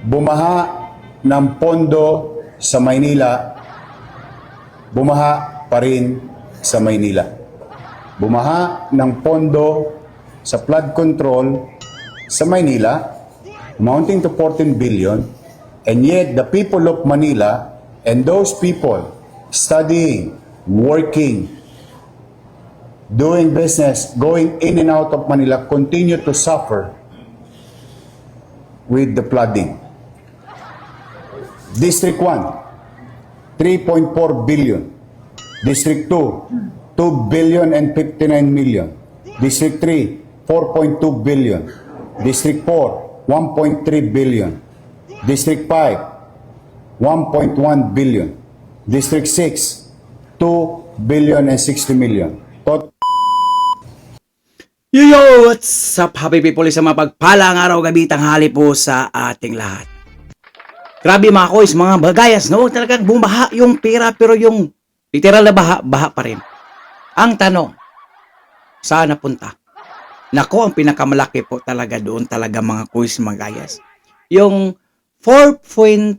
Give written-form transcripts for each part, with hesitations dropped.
Bumaha ng pondo sa Maynila, bumaha pa rin sa Maynila. Bumaha ng pondo sa flood control sa Maynila, amounting to 14 billion, and yet the people of Manila and those people studying, working, doing business, going in and out of Manila continue to suffer with the flooding. District 1, 3.4 billion. District 2, 2 billion and 59 million. District 3, 4.2 billion. District 4, 1.3 billion. District 5, 1.1 billion. District 6, 2 billion and 60 million. Yo, what's up, happy people? Isang mapagpalang araw, gabi, tanghali po sa ating lahat. Grabe mga kois, mga bagayas, no? Talagang bumaha yung pera, pero yung literal na baha pa rin. Ang tanong, saan napunta? Nako, ang pinakamalaki po talaga doon talaga mga kois, mga gayas. Yung 4.2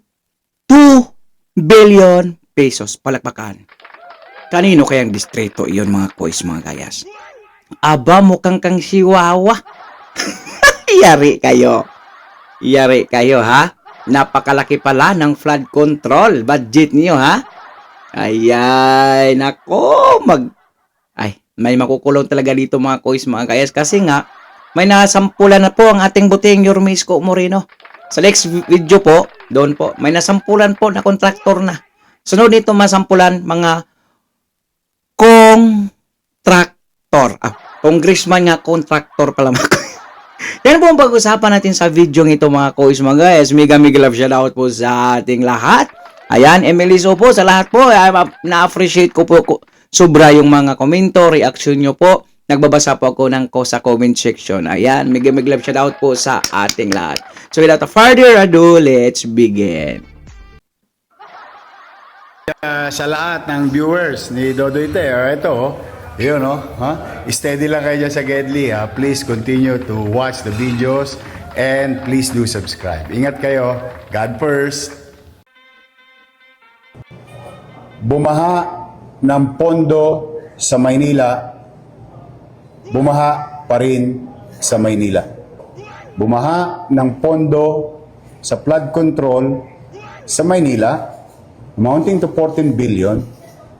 billion pesos, palakpakan. Kanino kayang distrito iyon mga kois, mga gayas? Aba, mukhang kang siwawa. Yari kayo. Yari kayo, ha? Napakalaki pala ng flood control budget niyo, ha? Ayay, nako, may makukulong talaga dito mga kois, mga kayas. Kasi nga, may nasampulan na po ang ating buting Yormisco Moreno. Sa next video po, doon po, may nasampulan po na kontraktor na. Sunod nito masampulan, mga contractor. Congressman nga, contractor pala mga kois. Yan po ang pag-usapan natin sa video ng ito mga kois, mga guys. Mega love shoutout po sa ating lahat. Ayan, Emiliso po sa lahat po. Na-appreciate ko po sobra yung mga komento, reaction nyo po. Nagbabasa po ako ng sa comment section. Ayan, mega love shoutout po sa ating lahat. So without further ado, let's begin. Sa lahat ng viewers ni Dodoy Te, ito, yun, no? Steady lang kayo dyan sa Gedli, ha? Please continue to watch the videos and please do subscribe. Ingat kayo. God first. Bumaha ng pondo sa Maynila, bumaha pa rin sa Maynila. Bumaha ng pondo sa flood control sa Maynila, amounting to 14 billion,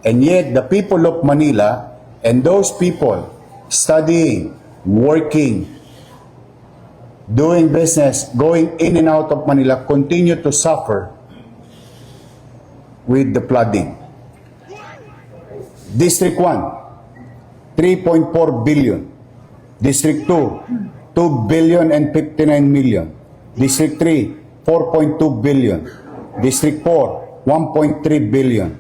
and yet the people of Manila and those people studying, working, doing business, going in and out of Manila continue to suffer with the flooding. District 1, 3.4 billion. District 2, 2 billion and 59 million. District 3, 4.2 billion. District 4, 1.3 billion.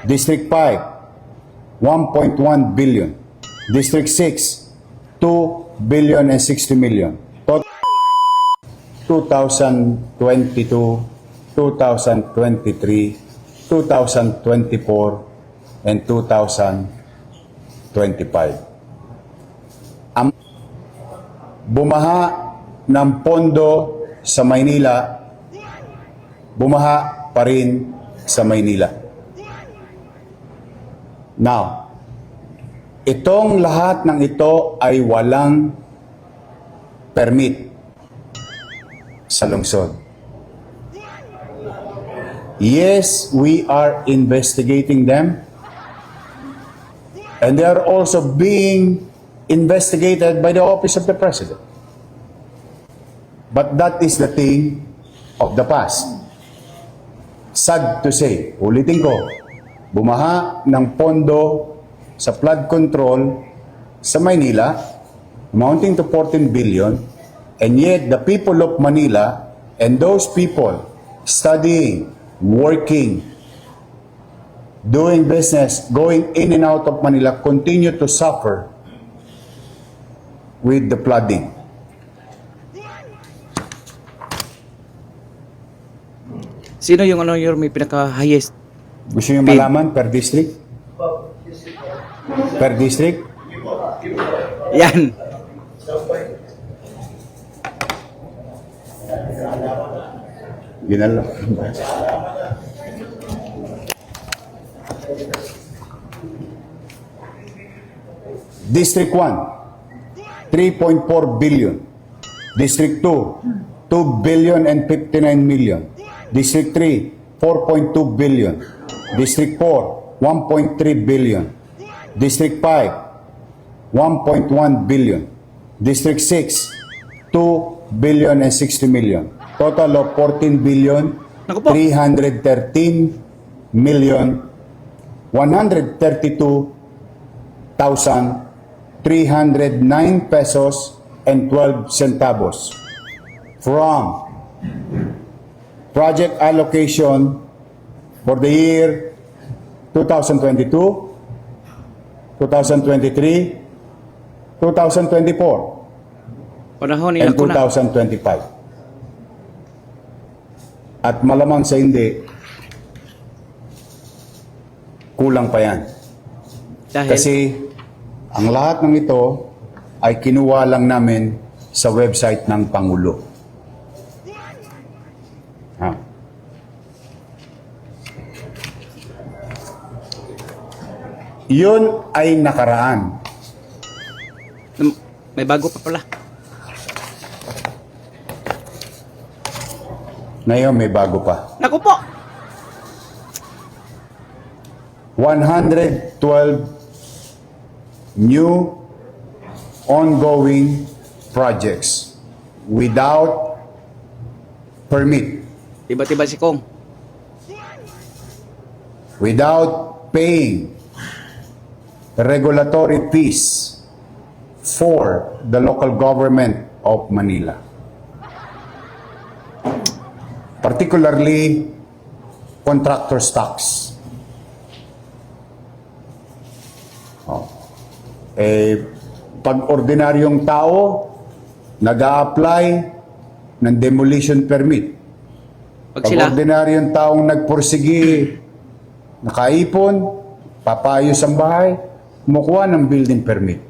District 5, 1.1 billion. District 6, 2 billion and 60 million. 2022, 2023, 2024, and 2025. Bumaha ng pondo sa Maynila, bumaha pa rin sa Maynila. Now, itong lahat ng ito ay walang permit sa lungsod. Yes, we are investigating them, and they are also being investigated by the Office of the President. But that is the thing of the past. Sad to say, ulitin ko, bumaha ng pondo sa flood control sa Maynila, amounting to 14 billion, and yet the people of Manila and those people studying, working, doing business, going in and out of Manila continue to suffer with the flooding. Sino yung may pinaka-highest? Gusto nyo malaman per district? Per district? Yan. Yun na lang. District 1, 3.4 billion. District 2, 2 billion and 59 million. District 3, 4.2 billion. District 4, 1.3 billion. District 5, 1.1 billion. District 6, 2 billion and 60 million. Total of 14 billion, Naku po. 313 million, 132,309 pesos and 12 centavos from project allocation for the year 2022, 2023, 2024, Panahon nila and ko na. 2025. At malamang sa hindi, kulang pa yan. Dahil, Kasi ang lahat ng ito ay kinuha lang namin sa website ng Pangulo. Ha. Yun ay nakaraan. may bago pa pala. Ngayon may bago pa. Naku po! 112 new ongoing projects without permit, Tiba-tiba si Kong. without paying regulatory fees for the local government of Manila. Particularly contractor's tax. Pag ordinaryong tao nag-a-apply ng demolition permit, Pag pag sila, ordinaryong taong nagpursigi, nakaipon, papayos ang bahay, kumukuha ng building permit.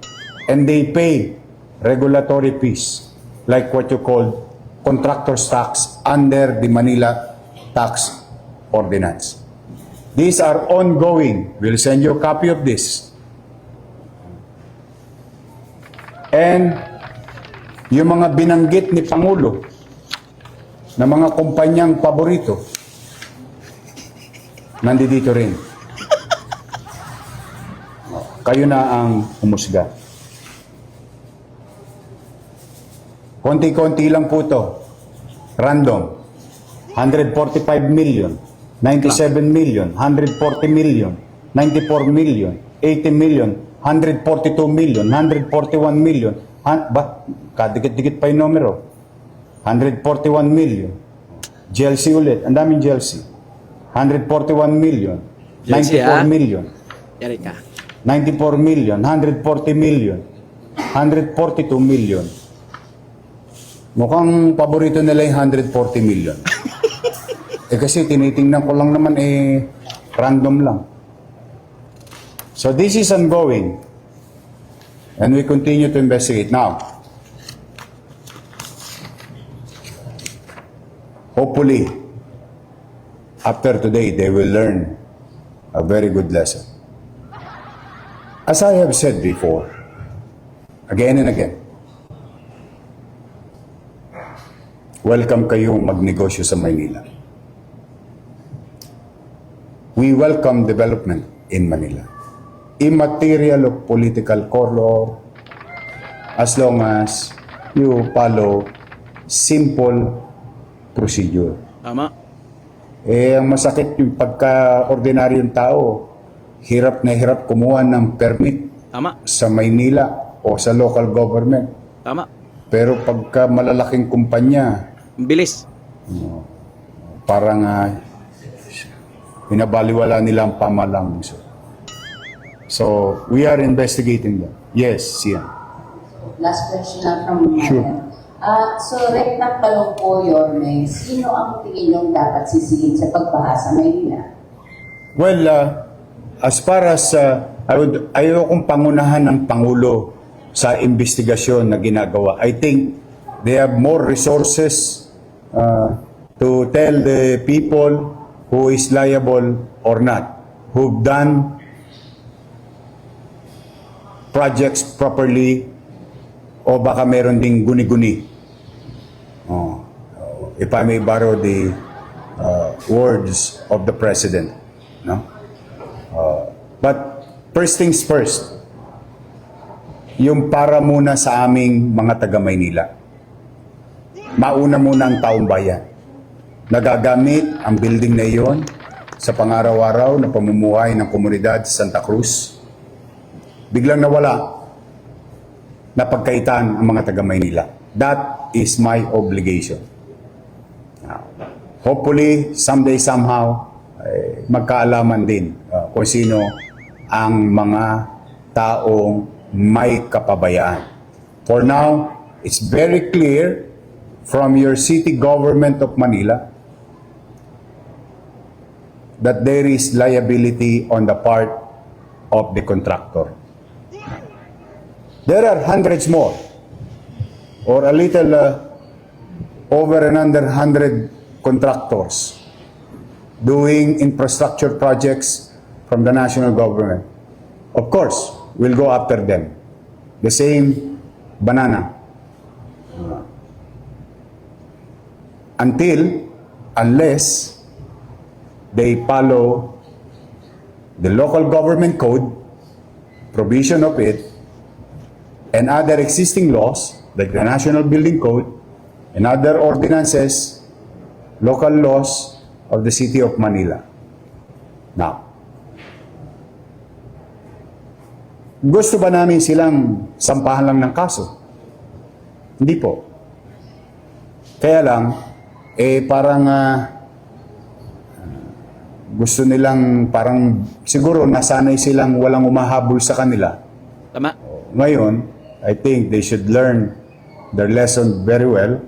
And they pay regulatory fees, like what you call contractor's tax under the Manila Tax Ordinance. These are ongoing. We'll send you a copy of this. And yung mga binanggit ni Pangulo na mga kumpanyang paborito, nandito rin. Kayo na ang humusga. Konti-konti lang po ito. Random. 145 million, 97 million, 140 million, 94 million, 80 million, 142 million, 141 million. Ba? Kadikit-dikit pa yung numero. 141 million. GLC ulit. Ang daming GLC. 141 million. GLC, 94 million. yari ka. 94 million. 140 million. 142 million. Mukhang paborito nila yung 140 million. Kasi tinitingnan ko lang naman random lang. So this is ongoing. And we continue to investigate. Now, hopefully, after today, they will learn a very good lesson. As I have said before, again and again, welcome kayong magnegosyo sa Maynila. We welcome development in Manila. Immaterial of political color, as long as you follow simple procedure. Tama. Ang masakit yung pagka-ordinaryong tao, hirap na hirap kumuha ng permit Tama. sa Maynila o sa local government. Tama. Pero pagka malalaking kumpanya, Ang bilis. parang pinabaliwala nila ang pamalang. So, we are investigating that. Yes, Sian. Last question na from Sure. So, recap pa lang po, Yorme, sino ang tingin niyong dapat sisihin sa pagbaha sa Maynila? Well, as far as ayokong pangunahan ng Pangulo sa investigasyon na ginagawa. I think they have more resources to tell the people who is liable or not, who've done projects properly o baka meron ding guni-guni. Oh, if I may borrow the words of the President. No? But first things first, yung para muna sa aming mga taga-Maynila. Mauna muna ang taong bayan. Nagagamit ang building na iyon sa pangaraw-araw na pamumuhay ng komunidad sa Santa Cruz. Biglang nawala, napagkaitan ang mga taga-Maynila. That is my obligation. Now, hopefully, someday, somehow, magkaalaman din kung sino ang mga taong may kapabayaan. For now, it's very clear from your city government of Manila that there is liability on the part of the contractor. There are hundreds more, or a little over and under 100 contractors doing infrastructure projects from the national government. Of course, we'll go after them. The same banana. Unless they follow the local government code, provision of it, and other existing laws, like the National Building Code, and other ordinances, local laws of the City of Manila. Now, gusto ba namin silang sampahan lang ng kaso? Hindi po. Kaya lang, parang gusto nilang parang siguro nasanay silang walang umahabol sa kanila. Tama. Ngayon, I think they should learn their lesson very well.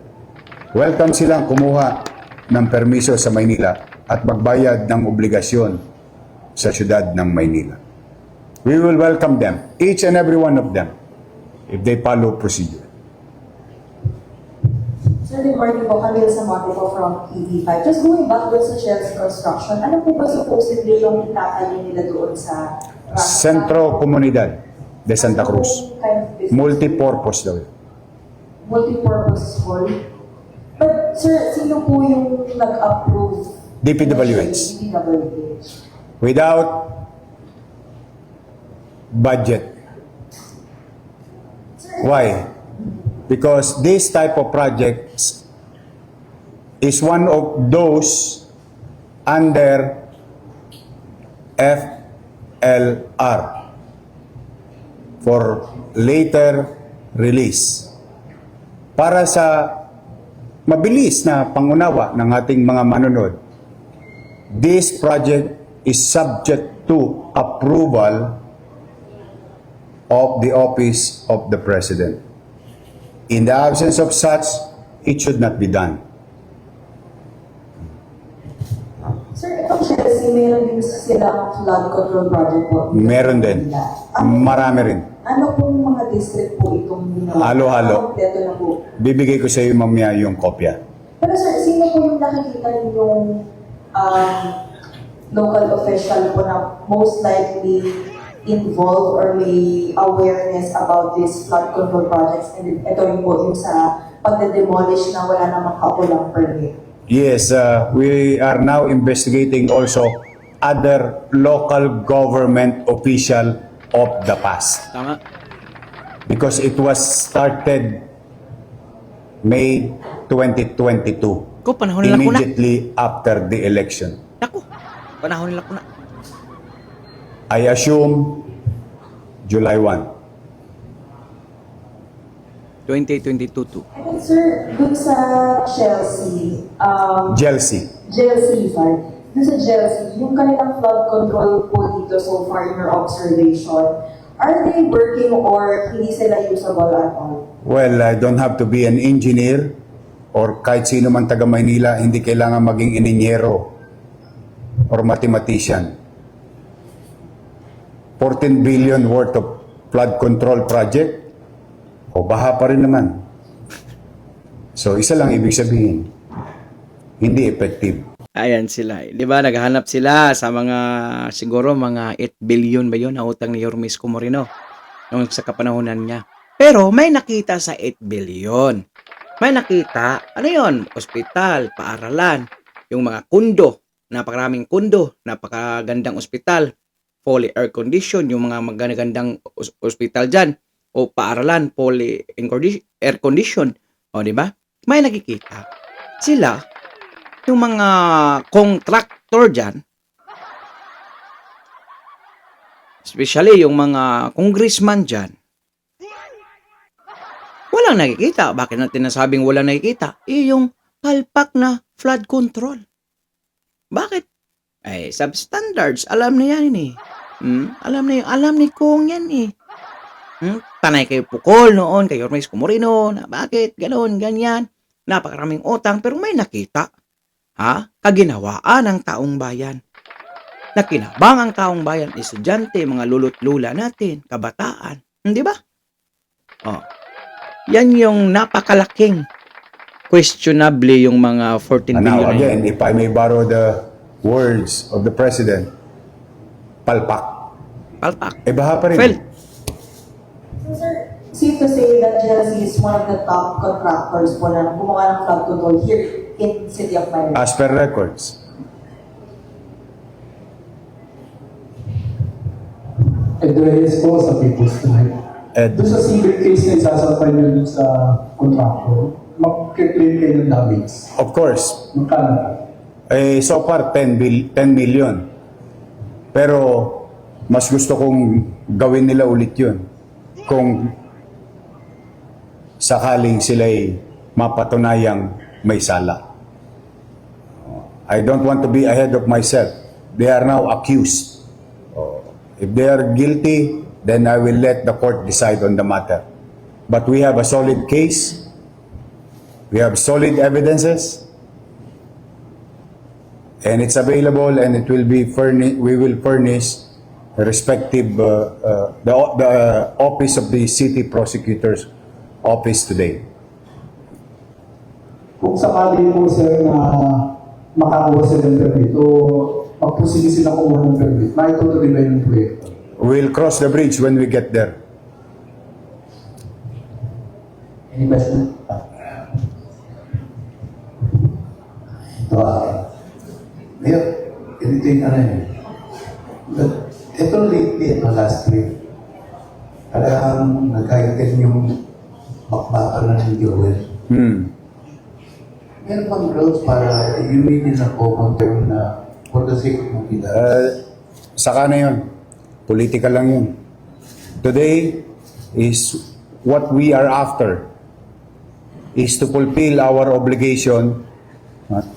Welcome silang kumuha ng permiso sa Maynila at magbayad ng obligasyon sa syudad ng Maynila. We will welcome them, each and every one of them, if they follow procedure. Sir, good morning po. Camille Samonte po from TV5. Just going back doon sa Chelsea Construction, ano po ba supposedly yung itatayin nila doon sa Centro Comunidad de Santa Cruz. Kind of business? Multipurpose daw. Multipurpose hall. But sir, sino po yung nag-approve? DPWH. DPWH. Without budget. Why? Because this type of projects is one of those under FLR for later release. Para sa mabilis na pangunawa ng ating mga manunod, this project is subject to approval of the office of the President. In the absence of such, it should not be done. Sir, itong Chelsea, meron din silang flood control project po. Meron din. Marami rin. Ano pong mga district po itong ginawa? Halo-halo. Kompleto na po. Bibigay ko sa iyo mamaya yung kopya. Pero sir, sino po yung nakikita ninyong local official po na most likely involved or may awareness about these flood control projects? And ito rin po yung sa pagde-demolish na wala namang kaukulang permit. Yes, we are now investigating also other local government official of the past. Tama. Because it was started May 2022. Ko, panahon nila ko na. Immediately after the election. Ako, panahon nila ko na. I assume July 1. 2022 to. And then sir, dun sa Chelsea, Chelsea. sorry. Dun sa Chelsea, yung kanilang flood control po dito so far in your observation, are they working or hindi sila usable at all? Well, I don't have to be an engineer or kahit sino man taga Maynila, hindi kailangan maging ininyero or mathematician. 14 billion worth of flood control project, o baha pa rin naman. So, isa lang ibig sabihin. hindi effective. Ayan sila. Di ba, naghahanap sila sa mga, siguro mga 8 billion ba yun na utang ni Yorme Isko Moreno nung sa kapanahonan niya. Pero may nakita sa 8 billion. May nakita, ano yun? Ospital, paaralan, yung mga kundo, napakaraming kundo, napakagandang ospital, fully air condition, yung mga magagandang ospital dyan, o paaralan, fully air condition, o di ba? May nakikita. Sila, yung mga contractor dyan, especially yung mga congressman dyan, walang nakikita. Bakit natin nasabing walang nakikita? Yung palpak na flood control. Bakit? Ay, substandards. Alam na yan eh. Alam ni Kong yan eh. Panay kayo pukol noon, kayo Yorme Isko Moreno, na bakit, ganoon, ganyan. Napakaraming utang, pero may nakita. Kaginawaan ng taong bayan. Nakinabang ang taong bayan, estudyante, mga lulot-lula natin, kabataan. Di ba? Yan yung napakalaking questionable yung mga 14 And billion. now na yun. again, if I may borrow the words of the President, palpak. Palpak. Baha pa rin. Well, Safe to say that GLC is one of the top contractors po na gumawa ng flood control here in City of Manila. As per records. Ed Reyes po sa People's Life. Ed. Doon sa civil case na isasampay nyo dun sa contractor, mag-claim kayo ng damage. Of course. Magkano? So far, 10 million. Pero, mas gusto kong gawin nila ulit yun. Kung sakaling sila'y mapatunayang may sala. I don't want to be ahead of myself. They are now accused. If they are guilty, then I will let the court decide on the matter. But we have a solid case. We have solid evidences. And it's available, and it will be we will furnish the respective the office of the city prosecutor's office today. Kung sakali po sir na makakuha sila ng permit o magpusili sila kumuha ng permit, maitutuloy ba yung proyekto? We'll cross the bridge when we get there. Any question? Ngayon, ganito yung ano yun. Ito lately, last week, parang nagkaitin yung bakbakan na ng Joel. Meron bang growth para immediate na pupunta yung na for the sake of Manila? Saka na yun. Political lang yun. Today is what we are after is to fulfill our obligation.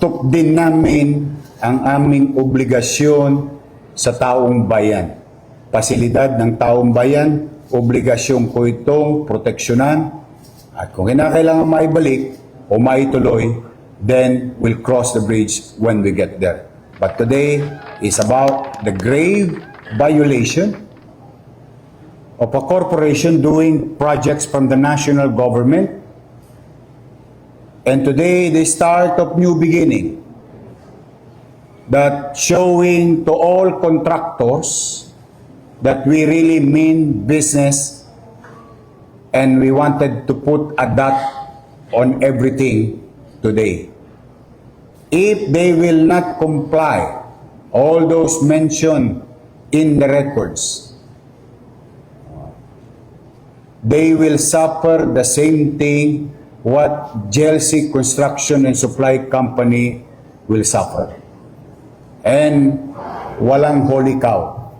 Tukdin namin ang aming obligasyon sa taong bayan. Pasilidad ng taong bayan, obligasyon ko itong proteksyonan. At kung kinakailangan maibalik o maituloy, then we'll cross the bridge when we get there. But today is about the grave violation of a corporation doing projects from the national government. And today, the start of new beginning that showing to all contractors that we really mean business and we wanted to put a dot on everything today. If they will not comply, all those mentioned in the records, they will suffer the same thing what GLC Construction and Supply Company will suffer. And walang holy cow.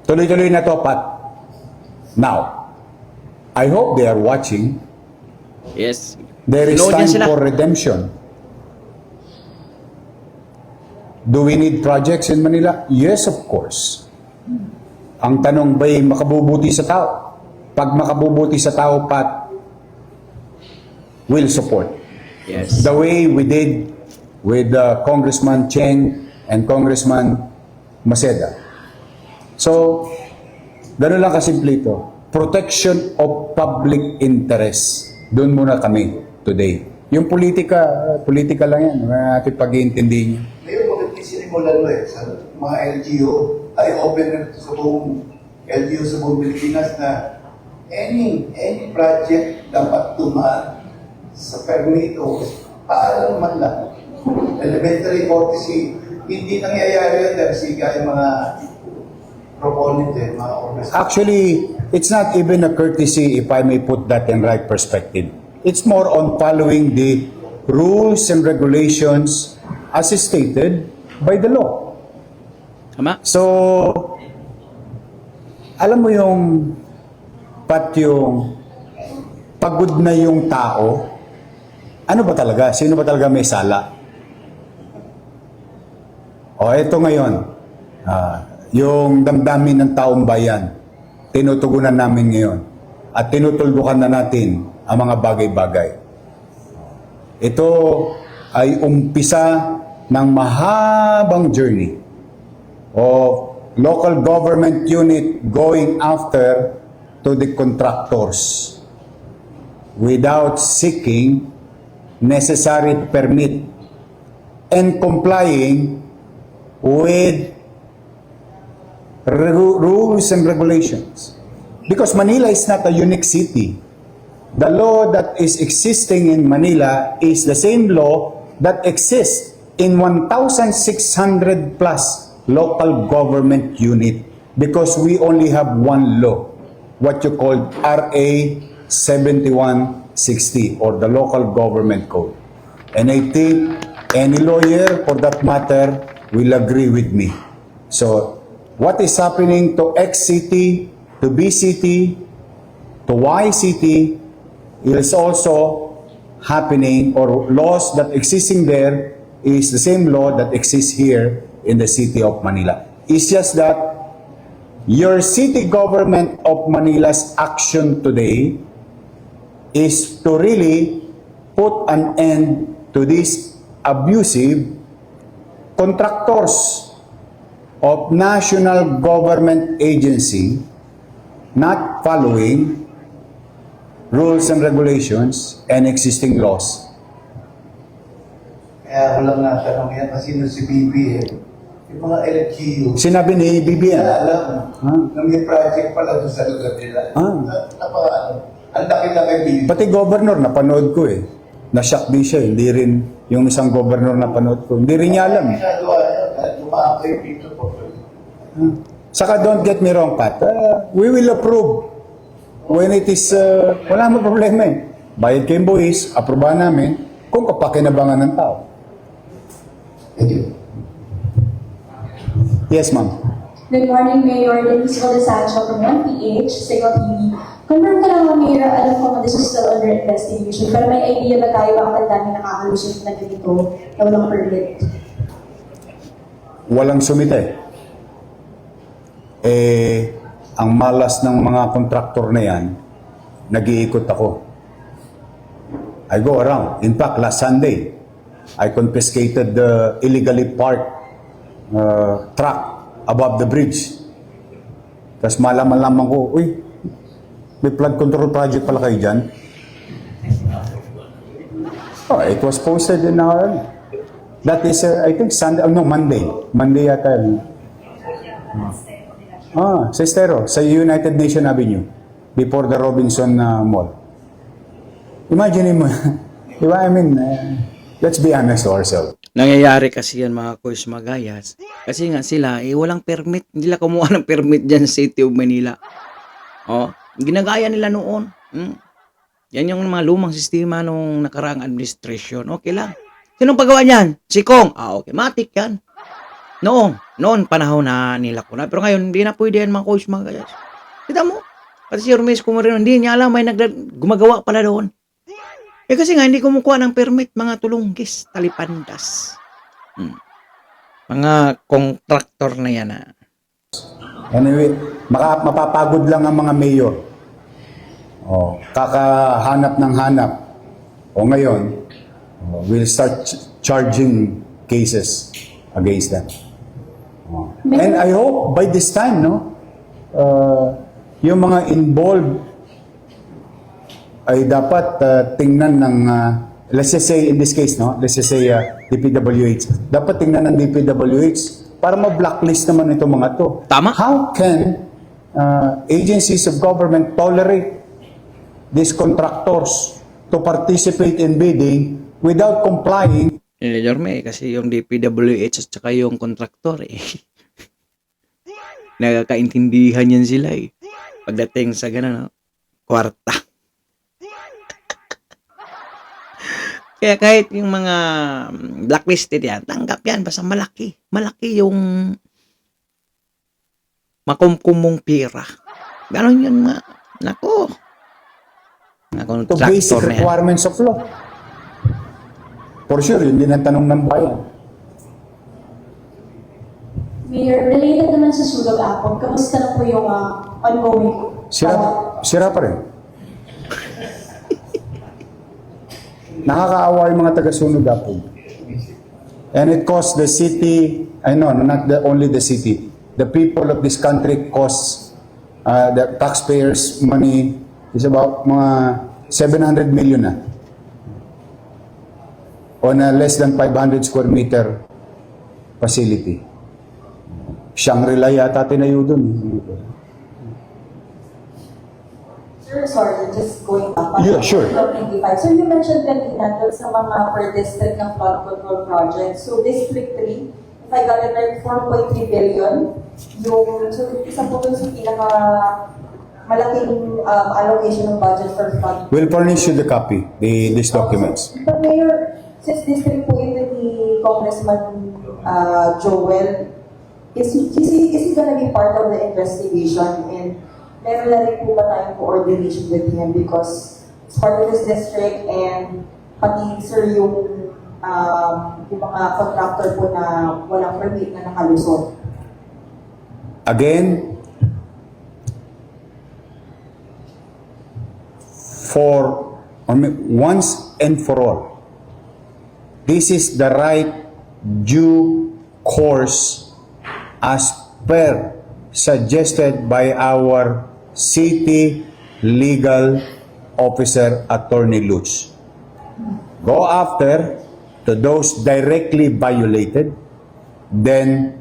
Tuloy-tuloy na to, Pat. Now, I hope they are watching. yes. There is Load yan time sila. for redemption. Do we need projects in Manila? Yes, of course. Ang tanong ba'y makabubuti sa tao? Pag makabubuti sa tao, Pat, will support. Yes. The way we did with Congressman Cheng and Congressman Maceda. So, gano'n lang kasimple ito. Protection of public interest. Doon muna kami today. Yung politika lang yan. Wala natin pag-iintindihin niyo. Ngayon, bakit may sinimulan mo sa mga LGU, ay open na sa buong LGU sa buong Pilipinas na any project dapat tumaan sa permit o paalam man lang. Elementary courtesy, hindi nangyayari yun dahil siga yung mga proponent mga organization. Actually, it's not even a courtesy if I may put that in right perspective. It's more on following the rules and regulations as stated by the law. Tama? So, alam mo yung yung pagod na yung tao, ano ba talaga? Sino ba talaga may sala? O, eto ngayon, yung damdamin ng taong bayan, tinutugunan namin ngayon at tinutuldukan na natin ang mga bagay-bagay. Ito ay umpisa ng mahabang journey of local government unit going after to the contractors without seeking necessary permit and complying with rules and regulations. Because Manila is not a unique city. The law that is existing in Manila is the same law that exists in 1,600 plus local government unit because we only have one law, what you call RA 7160 or the Local Government Code. And I think any lawyer for that matter will agree with me. So, what is happening to X city, to B city, to Y city is also happening, or laws that existing there is the same law that exists here in the city of Manila. It's just that your city government of Manila's action today is to really put an end to these abusive contractors of national government agency not following rules and regulations and existing laws. Kaya walang natanong yan kasi nung si Bibi yung mga LGU, Sinabi ni BBM. alam na may project pala doon sa lugar nila. Ang laki-laki Bibi. Pati governor, napanood ko eh. Na-shock din siya. Hindi rin yung isang governor napanood ko. Hindi rin niya alam. Ginagawa yan, tumakay dito po. Saka don't get me wrong, Pat. We will approve when it is, wala mo problema eh. Bayad kayong buwis, aprobahan namin kung kapakinabangan ng tao. Thank you. Yes, ma'am. Good morning, Mayor Denise Sancho from MPH, Signal TV. Confirm ko lang, Mayor, alam ko nga this is still under investigation, pero may idea ba tayo bakit ang dami nakakalusot na ganito na walang permit? Walang sumite. Ang malas ng mga kontraktor na yan, nag-iikot ako. I go around. In fact, last Sunday, I confiscated the illegally parked truck above the bridge. Tapos malaman-laman ko, uy, may flood control project pala kayo dyan. Oh, it was posted in our, that is, I think, Sunday, no, Monday. Monday yata. Sa Estero, sa United Nation Avenue, before the Robinson Mall. Imagine mo, diba? I mean, let's be honest to ourselves. Nangyayari kasi yan mga kois magayas. Kasi nga sila, walang permit. Hindi nila kumuha ng permit dyan sa City of Manila. Ginagaya nila noon. Yan yung mga lumang sistema nung nakaraang administration. Okay lang. Sinong pagawa niyan? Si Kong. Okay. Matik yan. Noon panahon na nila ko na. Pero ngayon, hindi na pwede yan mga kois magayas. Kita mo? Pati si Hermes Kumarino, hindi niya alam may gumagawa pala doon. Kasi nga, hindi kumukuha ng permit, mga tulunggis, talipandas. Mga kontraktor na yan. Anyway, mapapagod lang ang mga mayor. Kakahanap ng hanap. Ngayon, we'll start charging cases against them. And I hope by this time, yung mga involved ay dapat tingnan ng let's just say in this case, no, let's just say DPWH, dapat tingnan ng DPWH para ma-blacklist naman itong mga to. Tama. How can agencies of government tolerate these contractors to participate in bidding without complying? Yorme, kasi yung DPWH at saka yung kontraktor nagkakaintindihan yan sila pagdating sa gano'n, no? Kwarta. Kaya kahit yung mga blacklisted yan, tanggap yan, basta malaki. Malaki yung makumkumong pira. Ganon yun nga. Nako. To basic Kontraktor na yan. requirements of law. For sure, yun din ang tanong ng bayan. Mayor, related naman sa Sulog Apog, kamusta na po yung ongoing? Sira pa rin. Nakakaawa yung mga taga-Sunog Apog. And it costs the city, I know, not only the city, the people of this country costs the taxpayers' money is about mga 700 million na. On a less than 500 square meter facility. Shangri-La yata tinayo dun. Sir, sorry, just going back. Yeah, sure. 25. So you mentioned kanina doon sa mga per district ng flood control project. So District 3, if I got it right, 4.3 billion. So isa po doon sa pinaka malaking allocation ng budget for flood. We'll furnish you the copy, these documents. But Mayor, since District po ito ni Congressman Joel, is he gonna be part of the investigation? And meron na rin po ba tayong coordination with him because it's part of his district and pati sir yung mga contractor po na walang permit na nakalusot. Again, once and for all, this is the right due course as per suggested by our city legal officer, Attorney Lutz. Go after to those directly violated, then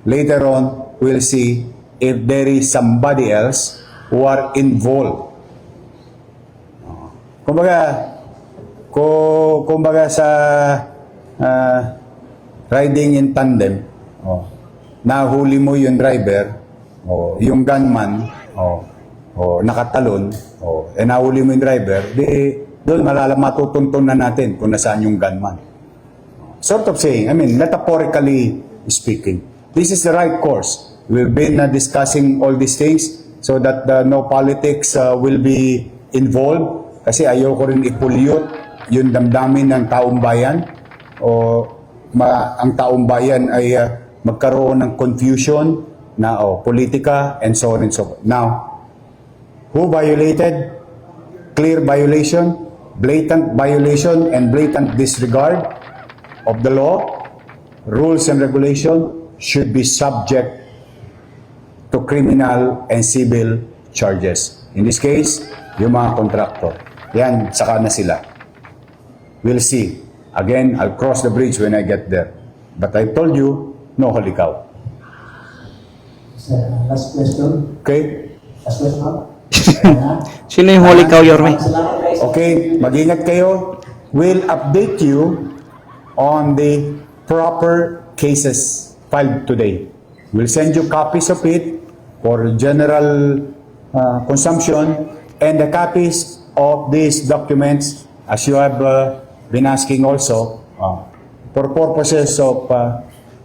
later on we'll see if there is somebody else who are involved. Kumbaga sa riding in tandem, nahuli mo yung driver, yung gunman, nakatalon, nahuli mo yung driver, doon matutuntun na natin kung nasaan yung gunman. Sort of saying, metaphorically speaking, this is the right course. We've been discussing all these things so that no politics will be involved. Kasi ayoko rin i-pollute yung damdamin ng taong bayan ang taong bayan ay magkaroon ng confusion na politika and so on and so forth. Now, who violated? Clear violation, blatant violation, and blatant disregard of the law, rules and regulation should be subject to criminal and civil charges. In this case, yung mga contractor. Yan, saka na sila. We'll see. Again, I'll cross the bridge when I get there. But I told you, no holy cow. Last question. Okay? Last question. Sino yung holy cow, Yorme? Okay, mag-ingat kayo. We'll update you on the proper cases filed today. We'll send you copies of it for general consumption and the copies of these documents, as you have been asking also, for purposes of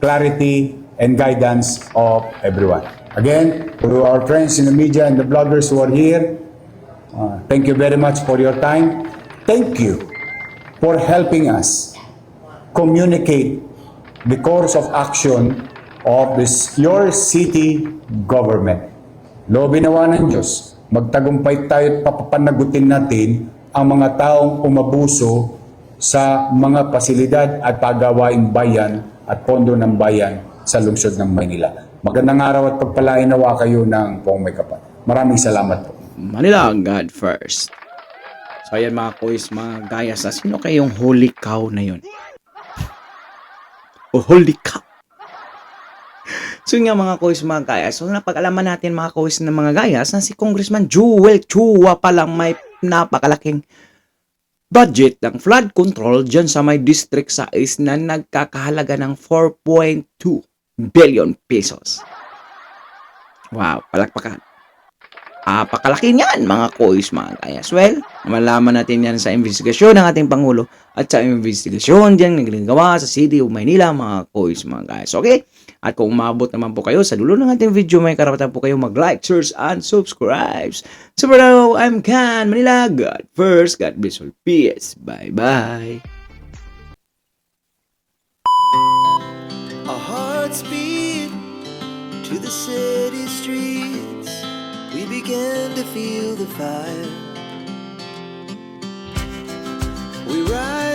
clarity and guidance of everyone. Again, to our friends in the media and the bloggers who are here, thank you very much for your time. Thank you for helping us communicate the course of action of your city government. Loobin nawa ng Diyos, magtagumpay tayo at papapanagutin natin ang mga taong umabuso sa mga pasilidad at pagawaing bayan at pondo ng bayan sa lungsod ng Maynila. Magandang araw at pagpalain nawa kayo ng Pong May Kapal. Maraming salamat po. Manila, God first. So ayan mga kois, mga gayas, sino kayong holy cow na yun? O holy cow! So nga mga kois, mga gayas, so napag-alaman natin mga kois ng mga gayas na si Congressman Joel Chua palang may napakalaking budget ng flood control dyan sa may District 6 na nagkakahalaga ng 4.2 billion pesos. Wow, palakpakan. Pakalaki niyan mga kois, mga gayas. Well, malaman natin yan sa investigasyon ng ating Pangulo at sa investigasyon dyan na ginagawa sa City of Maynila, mga kois, mga gayas. Okay? At kung umabot naman po kayo sa dulo ng ating video, may karapatan po kayo mag-like, share, and subscribe. So for now, I'm Can Manila. God first, God bless all. Peace. Bye-bye. Our hearts beat to the city streets. We began to feel the fire. We ride